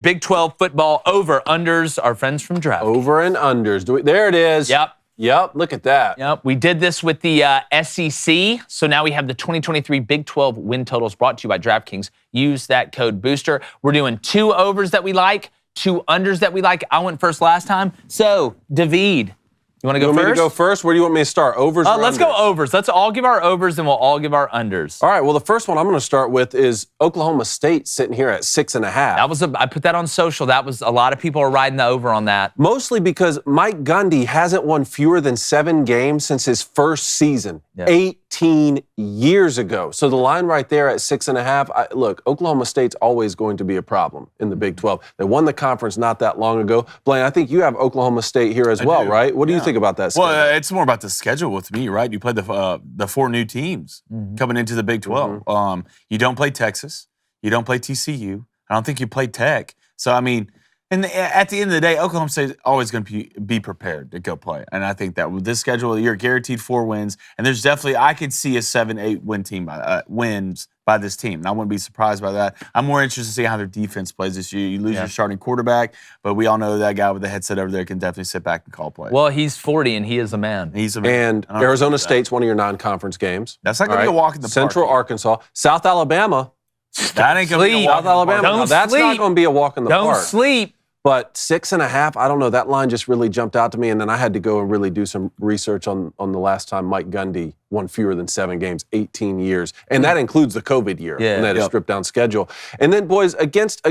Big 12 football over-unders, our friends from Draft. Over and unders. There it is. Yep, look at that. Yep, we did this with the SEC, so now we have the 2023 Big 12 win totals brought to you by DraftKings. Use that code BOOSTER. We're doing 2 overs that we like, 2 unders that we like. I went first last time, so David, you want to go first? You want me to go first? Where do you want me to start? Overs or let's unders? go overs. Let's all give our overs, and we'll all give our unders. All right, well, the first one I'm going to start with is Oklahoma State sitting here at 6.5. I put that on social. That was a lot of people are riding the over on that. Mostly because Mike Gundy hasn't won fewer than 7 games since his first season, 18 years ago. So the line right there at 6.5, look, Oklahoma State's always going to be a problem in the Big 12. They won the conference not that long ago. Blaine, I think you have Oklahoma State here as well, right? What do you think about that schedule? Well, it's more about the schedule with me, right? You play the 4 new teams coming into the Big 12. You don't play Texas. You don't play TCU. I don't think you play Tech. So, I mean, at the end of the day, Oklahoma State is always going to be prepared to go play. And I think that with this schedule, you're guaranteed 4 wins. And there's definitely, I could see a 7-8 win team wins by this team. And I wouldn't be surprised by that. I'm more interested to see how their defense plays this year. You lose your starting quarterback, but we all know that guy with the headset over there can definitely sit back and call plays. Well, he's 40 and he is a man. He's a man. And Arizona State's one of your non-conference games. That's not going to be a walk in the park. Central Arkansas. South Alabama. That ain't going to be a walk in the park. Now, that's not going to be a walk in the park. Don't sleep. But 6.5, I don't know. That line just really jumped out to me, and then I had to go and really do some research on the last time Mike Gundy won fewer than 7 games, 18 years, and that includes the COVID year, and that is stripped down schedule. And then, boys, against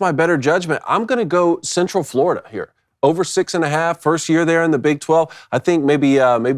my better judgment, I'm going to go Central Florida here. Over 6.5, first year there in the Big 12. I think maybe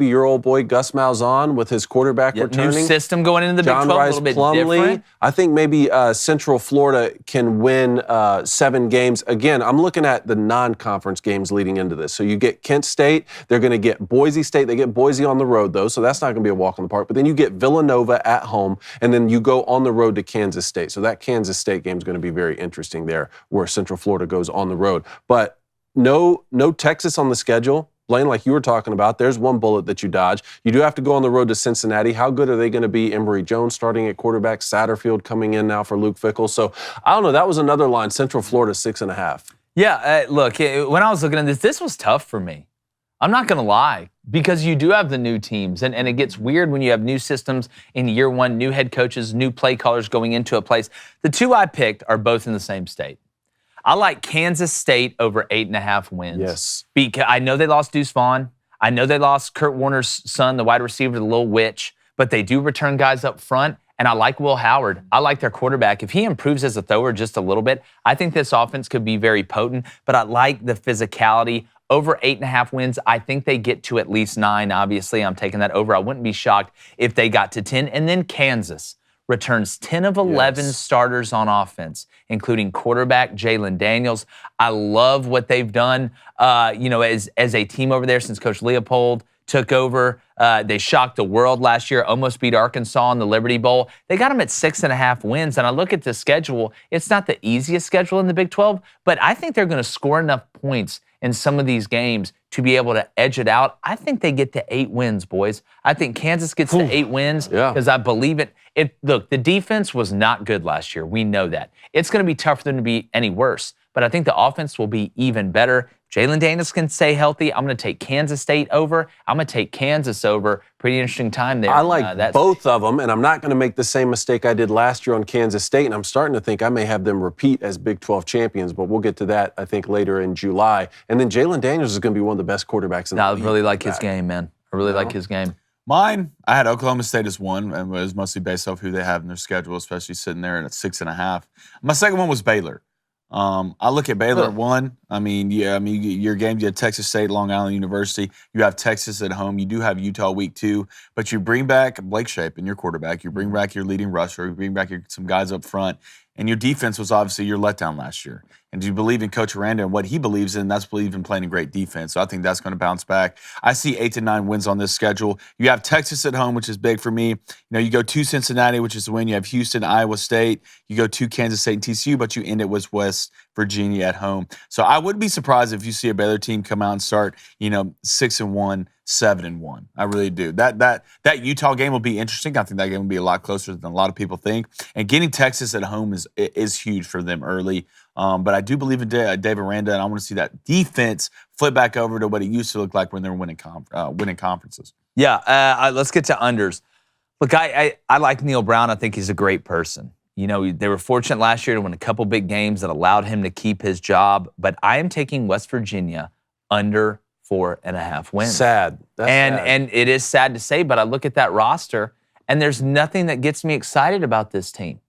your old boy Gus Malzahn with his quarterback returning. New system going into the Big 12, a little bit different. I think maybe Central Florida can win 7 games. Again, I'm looking at the non-conference games leading into this. So you get Kent State. They're going to get Boise State. They get Boise on the road, though, so that's not going to be a walk in the park. But then you get Villanova at home, and then you go on the road to Kansas State. So that Kansas State game is going to be very interesting there, where Central Florida goes on the road. But no Texas on the schedule. Blaine, like you were talking about, there's one bullet that you dodge. You do have to go on the road to Cincinnati. How good are they going to be? Emory Jones starting at quarterback, Satterfield coming in now for Luke Fickell. So, I don't know. That was another line, Central Florida, 6.5. Yeah, look, when I was looking at this was tough for me. I'm not going to lie, because you do have the new teams, and it gets weird when you have new systems in year one, new head coaches, new play callers going into a place. The 2 I picked are both in the same state. I like Kansas State over 8.5 wins. Yes. Because I know they lost Deuce Vaughn. I know they lost Kurt Warner's son, the wide receiver, the little witch. But they do return guys up front, and I like Will Howard. I like their quarterback. If he improves as a thrower just a little bit, I think this offense could be very potent. But I like the physicality. Over 8.5 wins, I think they get to at least 9. Obviously, I'm taking that over. I wouldn't be shocked if they got to 10. And then Kansas returns 10 of 11 starters on offense, including quarterback Jalen Daniels. I love what they've done, as a team over there since Coach Leopold took over. They shocked the world last year, almost beat Arkansas in the Liberty Bowl. They got them at 6.5 wins, and I look at the schedule. It's not the easiest schedule in the Big 12, but I think they're going to score enough points in some of these games to be able to edge it out. I think they get to 8 wins, boys. I think Kansas gets to 8 wins because I believe it. Look, the defense was not good last year. We know that. It's going to be tough for them to be any worse, but I think the offense will be even better. Jalen Daniels can stay healthy. I'm going to take Kansas State over. I'm going to take Kansas over. Pretty interesting time there. I like both of them, and I'm not going to make the same mistake I did last year on Kansas State, and I'm starting to think I may have them repeat as Big 12 champions, but we'll get to that, I think, later in July. And then Jalen Daniels is going to be one of the best quarterbacks in the league. I really like his game, man. I really like his game. Mine, I had Oklahoma State as 1, and it was mostly based off who they have in their schedule, especially sitting there at 6.5. My second one was Baylor. I look at Baylor at 1. Your game, you have Texas State, Long Island University. You have Texas at home. You do have Utah week 2. But you bring back Blake Shapen, your quarterback. You bring back your leading rusher. You bring back some guys up front. And your defense was obviously your letdown last year. And do you believe in Coach Aranda and what he believes in? That's believe in playing a great defense. So I think that's going to bounce back. I see 8 to 9 wins on this schedule. You have Texas at home, which is big for me. You go to Cincinnati, which is the win. You have Houston, Iowa State. You go to Kansas State and TCU, but you end it with West Virginia at home. So I wouldn't be surprised if you see a Baylor team come out and start, 6-1, 7-1. I really do. That Utah game will be interesting. I think that game will be a lot closer than a lot of people think. And getting Texas at home is huge for them early. But I do believe in Dave Aranda, and I want to see that defense flip back over to what it used to look like when they were winning conferences. Yeah, let's get to unders. Look, I like Neil Brown. I think he's a great person. They were fortunate last year to win a couple big games that allowed him to keep his job. But I am taking West Virginia under 4.5 wins. Sad. That's sad. And it is sad to say, but I look at that roster, and there's nothing that gets me excited about this team.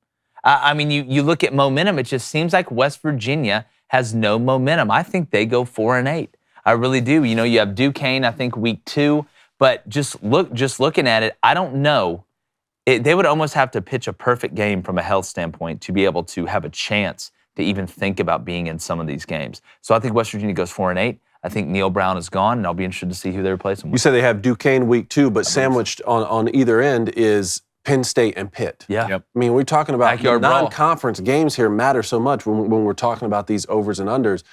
You look at momentum, it just seems like West Virginia has no momentum. I think they go 4-8. I really do. You have Duquesne, I think, week 2. But just looking at it, I don't know. They would almost have to pitch a perfect game from a health standpoint to be able to have a chance to even think about being in some of these games. So I think West Virginia goes 4-8. I think Neil Brown is gone, and I'll be interested to see who they replace him with. You said they have Duquesne week 2, but sandwiched on either end is Penn State and Pitt. Yeah. Yep. I mean, we're talking about Backyard brawl. non-conference games here matter so much when we're talking about these overs and unders.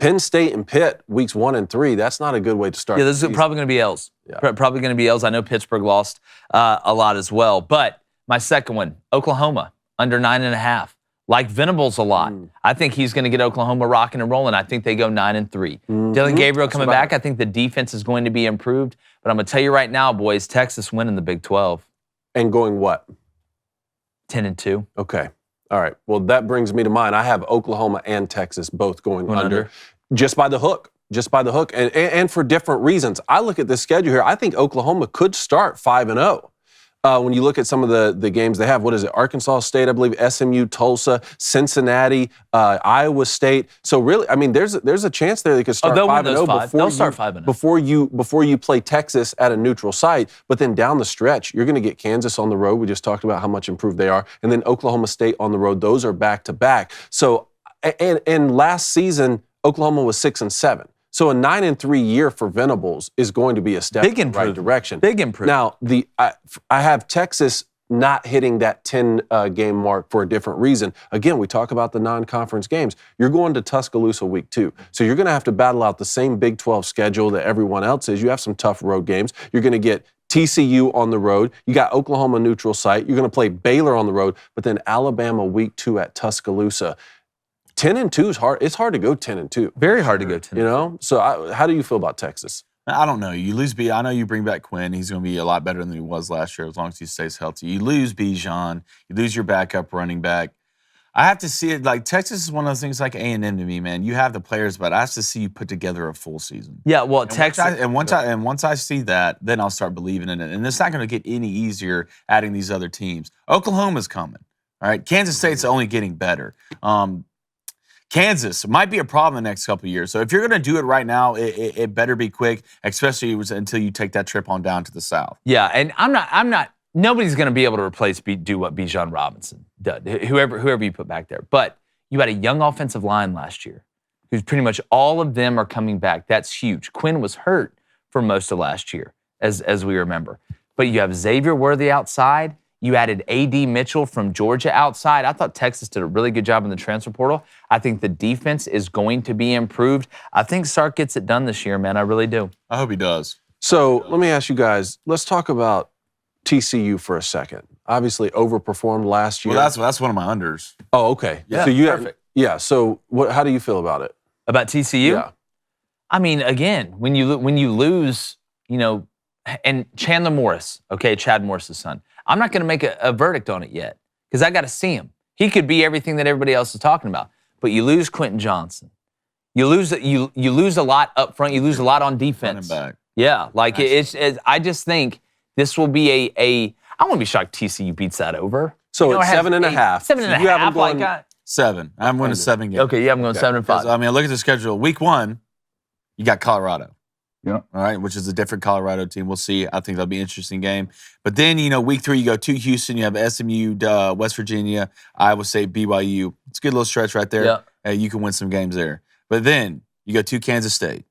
Penn State and Pitt, weeks 1 and 3, that's not a good way to start. Yeah, this is probably going to be L's. Yeah. Probably going to be L's. I know Pittsburgh lost a lot as well. But my second one, Oklahoma, under 9.5. Like Venables a lot. I think he's going to get Oklahoma rocking and rolling. I think they go 9-3. Dylan Gabriel coming back. I think the defense is going to be improved. But I'm going to tell you right now, boys, Texas winning the Big 12. And going what? 10-2. Okay. All right. Well, that brings me to mine. I have Oklahoma and Texas both going under. Just by the hook. And for different reasons. I look at this schedule here. I think Oklahoma could start 5-0. When you look at some of the games they have, what is it? Arkansas State, I believe, SMU, Tulsa, Cincinnati, Iowa State. So really, there's a chance there they could start 5-0 before you play Texas at a neutral site. But then down the stretch, you're going to get Kansas on the road. We just talked about how much improved they are, and then Oklahoma State on the road. Those are back to back. So and last season Oklahoma was 6-7. So a 9-3 year for Venables is going to be a step in the right direction. Big improvement. Now, I have Texas not hitting that 10-game mark for a different reason. Again, we talk about the non-conference games. You're going to Tuscaloosa week 2. So you're going to have to battle out the same Big 12 schedule that everyone else is. You have some tough road games. You're going to get TCU on the road. You got Oklahoma neutral site. You're going to play Baylor on the road, but then Alabama week 2 at Tuscaloosa. 10-2 is hard. It's hard to go 10-2. Very hard to go 10-2. So how do you feel about Texas? I don't know. You lose I know you bring back Quinn. He's going to be a lot better than he was last year as long as he stays healthy. You lose Bijan. You lose your backup running back. I have to see it. Like, Texas is one of those things like A&M to me, man. You have the players, but I have to see you put together a full season. Yeah, well, Texas. Once I see that, then I'll start believing in it. And it's not going to get any easier adding these other teams. Oklahoma's coming. All right, Kansas State's only getting better. Kansas might be a problem the next couple of years. So if you're going to do it right now, it better be quick, especially until you take that trip on down to the South. Yeah, and I'm not. Nobody's going to be able to do what Bijan Robinson did. Whoever you put back there. But you had a young offensive line last year, who's pretty much all of them are coming back. That's huge. Quinn was hurt for most of last year, as we remember. But you have Xavier Worthy outside. You added A.D. Mitchell from Georgia outside. I thought Texas did a really good job in the transfer portal. I think the defense is going to be improved. I think Sark gets it done this year, man. I really do. I hope he does. So let me ask you guys, let's talk about TCU for a second. Obviously overperformed last year. Well, that's one of my unders. Oh, okay. Yeah, so perfect. So how do you feel about it? About TCU? Yeah. Again, when you lose, and Chandler Morris, okay, Chad Morris's son, I'm not going to make a verdict on it yet because I got to see him. He could be everything that everybody else is talking about. But you lose Quentin Johnson. You lose a lot up front. You lose a lot on defense. Running back. Yeah, like I just think this will be I wouldn't be shocked TCU beats that over. So it's 7.5. 7.5. You have them going, like 7. I'm winning 7 games. okay, yeah, I'm going 7-5. I look at the schedule. Week 1, you got Colorado. Yeah. All right, which is a different Colorado team. We'll see. I think that'll be an interesting game. But then, week 3, you go to Houston. You have SMU, West Virginia, Iowa State, BYU. It's a good little stretch right there. Yeah. You can win some games there. But then you go to Kansas State.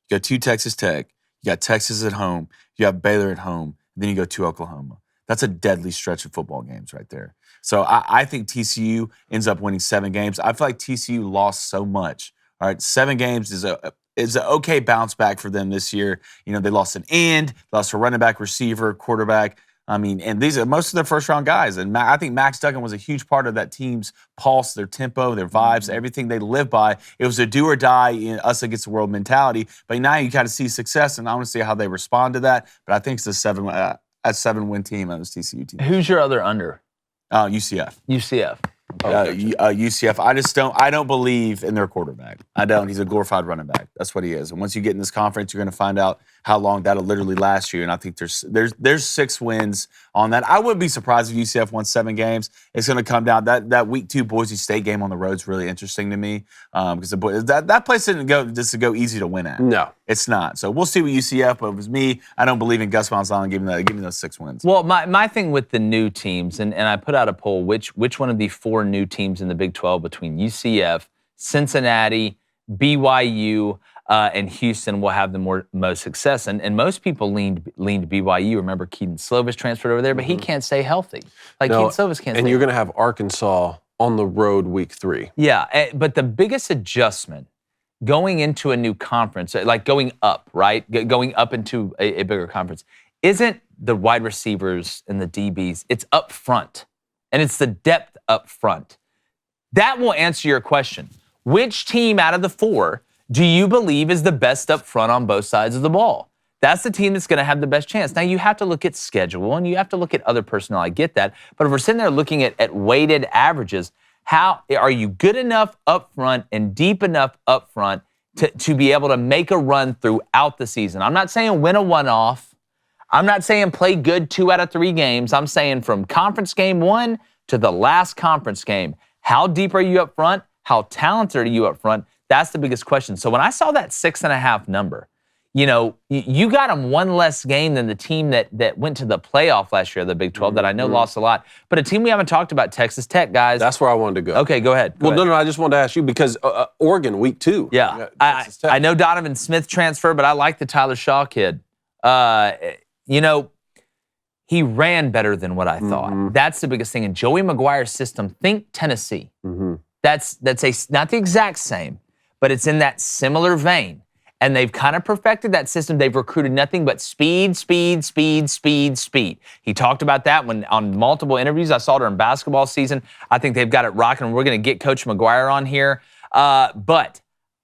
You go to Texas Tech. You got Texas at home. You have Baylor at home. And then you go to Oklahoma. That's a deadly stretch of football games right there. So I think TCU ends up winning 7 games. I feel like TCU lost so much. All right, 7 games is an okay bounce back for them this year. You know, they lost an end, lost a running back, receiver, quarterback. I mean, and these are most of their first-round guys. And I think Max Duggan was a huge part of that team's pulse, their tempo, their vibes, everything they live by. It was a do-or-die, us against the world mentality. But now you got to see success, and I want to see how they respond to that. But I think it's a 7-win team on this TCU team. Who's your other under? UCF. UCF. UCF. I don't believe in their quarterback. I don't. He's a glorified running back. That's what he is. And once you get in this conference, you're going to find out how long that'll literally last you. And I think there's 6 wins on that. I wouldn't be surprised if UCF won 7 games. It's going to come down that week 2 Boise State game on the road is really interesting to me because that place didn't go easy to win at. No, it's not. So we'll see with UCF. But if it was me, I don't believe in Gus Malzahn giving me those 6 wins. Well, my thing with the new teams, and I put out a poll, which one of the 4 new teams in the Big 12 between UCF, Cincinnati, BYU, and Houston will have the most success. And most people leaned BYU. Remember, Keaton Slovis transferred over there, but he can't stay healthy. Keaton Slovis can't stay. And you're going to have Arkansas on the road week 3. Yeah, but the biggest adjustment going into a new conference, like going up, right? Going up into a bigger conference, isn't the wide receivers and the DBs. It's up front, and it's the depth up front. That will answer your question. Which team out of the 4 do you believe is the best up front on both sides of the ball? That's the team that's going to have the best chance. Now, you have to look at schedule, and you have to look at other personnel. I get that. But if we're sitting there looking at weighted averages, how are you good enough up front and deep enough up front to be able to make a run throughout the season? I'm not saying win a one-off. I'm not saying play good 2 out of 3 games. I'm saying from conference game 1 to the last conference game, how deep are you up front? How talented are you up front? That's the biggest question. So when I saw that 6.5 number, you know, you got them 1 less game than the team that went to the playoff last year, the Big 12, that I know lost a lot. But a team we haven't talked about, Texas Tech, guys. That's where I wanted to go. Okay, go ahead. No, I just wanted to ask you because Oregon, week 2. Yeah, I know Donovan Smith transferred, but I like the Tyler Shaw kid. You know, he ran better than what I thought. That's the biggest thing. In Joey McGuire's system, think Tennessee. That's not the exact same, but it's in that similar vein. And they've kind of perfected that system. They've recruited nothing but speed. He talked about that on multiple interviews. I saw during basketball season. I think they've got it rocking. We're going to get Coach McGuire on here. But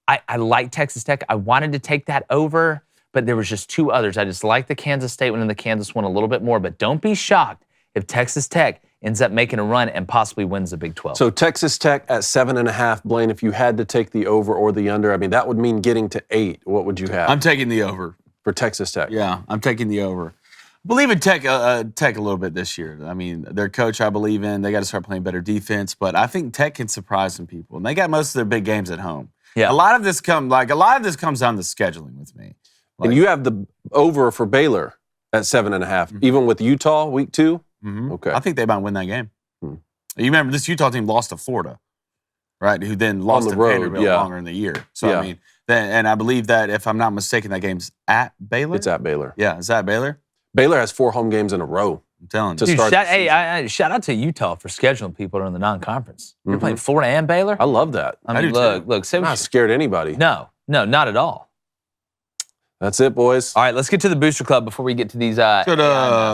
I like Texas Tech. I wanted to take that over, but there was just 2 others. I just like the Kansas State one and the Kansas one a little bit more. But don't be shocked if Texas Tech ends up making a run and possibly wins the Big 12. So Texas Tech at 7.5, Blaine, if you had to take the over or the under, I mean, that would mean getting to 8. What would you have? I'm taking the over. For Texas Tech. Yeah, I'm taking the over. I believe in Tech a little bit this year. I mean, their coach I believe in. They got to start playing better defense, but I think Tech can surprise some people. And they got most of their big games at home. Yeah. A lot of this comes down to scheduling with me. And you have the over for Baylor at 7.5, even with Utah week 2? Okay. I think they might win that game. You remember this Utah team lost to Florida, right? Who then lost to Vanderbilt longer in the year. So, I mean, and I believe that if I'm not mistaken, that game's at Baylor? It's at Baylor. Yeah, it's at Baylor? Baylor has 4 home games in a row. I'm telling you. Dude, shout out to Utah for scheduling people during the non-conference. You're playing Florida and Baylor? I love that. I mean, look. I'm not scared of anybody. No, not at all. That's it, boys. All right, let's get to the Booster Club before we get to these.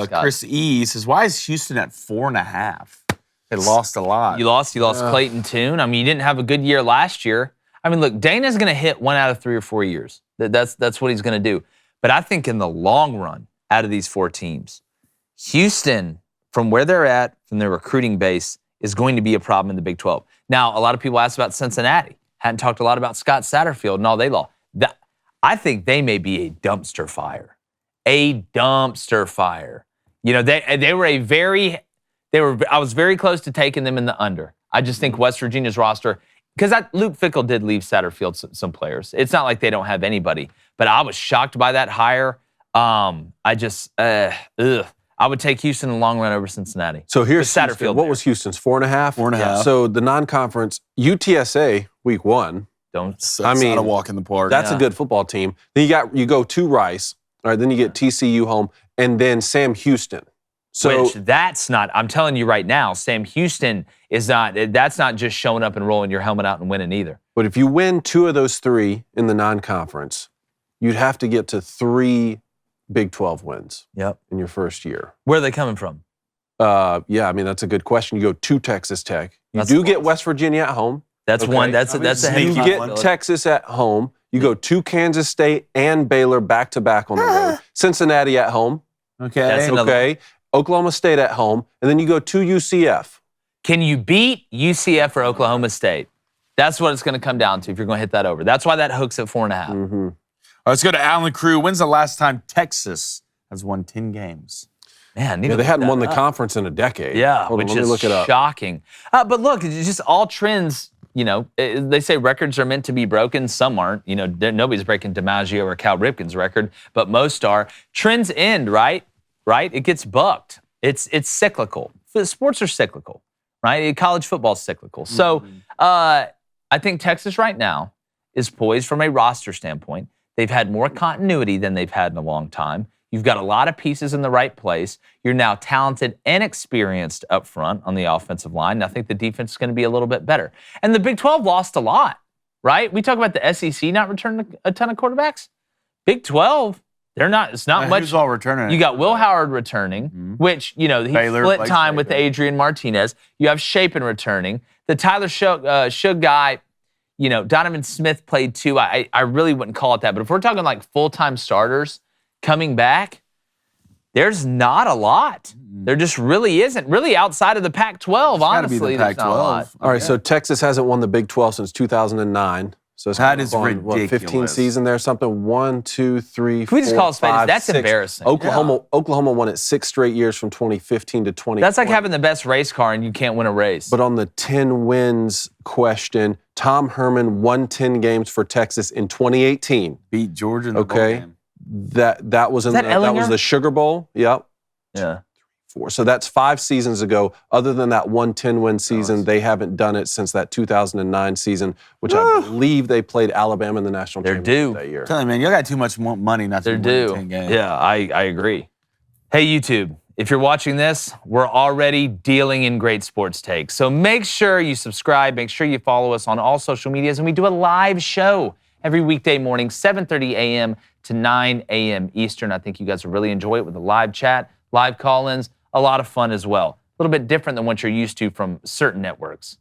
Chris E says, why is Houston at 4.5? They lost a lot. You lost Clayton Tune. I mean, you didn't have a good year last year. I mean, look, Dana's going to hit 1 out of 3 or 4 years. That's what he's going to do. But I think in the long run, out of these 4 teams, Houston, from where they're at, from their recruiting base, is going to be a problem in the Big 12. Now, a lot of people asked about Cincinnati. Hadn't talked a lot about Scott Satterfield and all they lost. I think they may be a dumpster fire. A dumpster fire. You know, they were I was very close to taking them in the under. I just think West Virginia's roster, because Luke Fickell did leave Satterfield some players. It's not like they don't have anybody, but I was shocked by that hire. I would take Houston in the long run over Cincinnati. So here's Satterfield. What was Houston's 4.5? 4.5. Yeah. So the non-conference UTSA week 1. It's not a walk in the park. That's a good football team. Then you go to Rice. All right. Then you get TCU home, and then Sam Houston So Which that's not, I'm telling you right now, Sam Houston is not, that's not just showing up and rolling your helmet out and winning either. but if you win 2 of those 3 in the non-conference, you'd have to get to 3 Big 12 wins Yep. in your first year. Where are they coming from? Yeah, I mean, that's a good question. You go to Texas Tech. You That's do get close. West Virginia at home. That's Okay. one. That's I mean, a heavy You sneaky get possibility. Texas at home. You go to Kansas State and Baylor back-to-back on the road. Cincinnati at home. Okay. That's another Okay. Oklahoma State at home. And then you go to UCF. Can you beat UCF or Oklahoma State? That's what it's going to come down to if you're going to hit that over. That's why that hook's at 4.5. Mm-hmm. All right, let's go to Alan Crew. When's the last time Texas has won 10 games? Man, I need Yeah, to they look hadn't that won the up. conference in a decade. Yeah, Hold on, which let me is look it up. shocking. But look, it's just all trends. You know, they say records are meant to be broken. Some aren't. You know, nobody's breaking DiMaggio or Cal Ripken's record, but most are. Trends end, right? Right? It gets bucked. It's cyclical. Sports are cyclical, right? College football's cyclical. So I think Texas right now is poised from a roster standpoint. They've had more continuity than they've had in a long time. You've got a lot of pieces in the right place. You're now talented and experienced up front on the offensive line. And I think the defense is going to be a little bit better. And the Big 12 lost a lot, right? We talk about the SEC not returning a ton of quarterbacks. Big 12, they're not. It's not much. Who's all returning? You got Will Howard returning, which, you know, he Baylor, split Blake time with Shapen. Adrian Martinez. You have Shapen returning. The Tyler Shug guy, you know, Donovan Smith played too. I really wouldn't call it that. But if we're talking like full-time starters coming back, there's not a lot. There just really isn't. Really outside of the Pac-12, Gotta be the honestly, there's not a lot. Pac-12. All right, so Texas hasn't won the Big 12 since 2009. So it's That coming is up on, what, 15 ridiculous. season there, something. 1, 2, 3, Can we just 4, call it a spade? 5, That's 6. embarrassing. Oklahoma won it 6 straight years from 2015 to 2020. That's like having the best race car and you can't win a race. But on the 10 wins question, Tom Herman won 10 games for Texas in 2018. Beat Georgia in the bowl Okay. game. That was in that that was Ellinger? the Sugar Bowl. Yep. yeah. 4. So that's 5 seasons ago. Other than that 1 10-win season, they haven't done it since that 2009 season, which I believe they played Alabama in the national They're championship due. that year. Tell you, man, you got too much money not to They're win due. 10 games. Yeah, I agree. Hey, YouTube, if you're watching this, we're already dealing in great sports takes. So make sure you subscribe, make sure you follow us on all social medias, and we do a live show every weekday morning, 7:30 a.m. to 9 a.m. Eastern. I think you guys will really enjoy it with the live chat, live call-ins, a lot of fun as well. A little bit different than what you're used to from certain networks.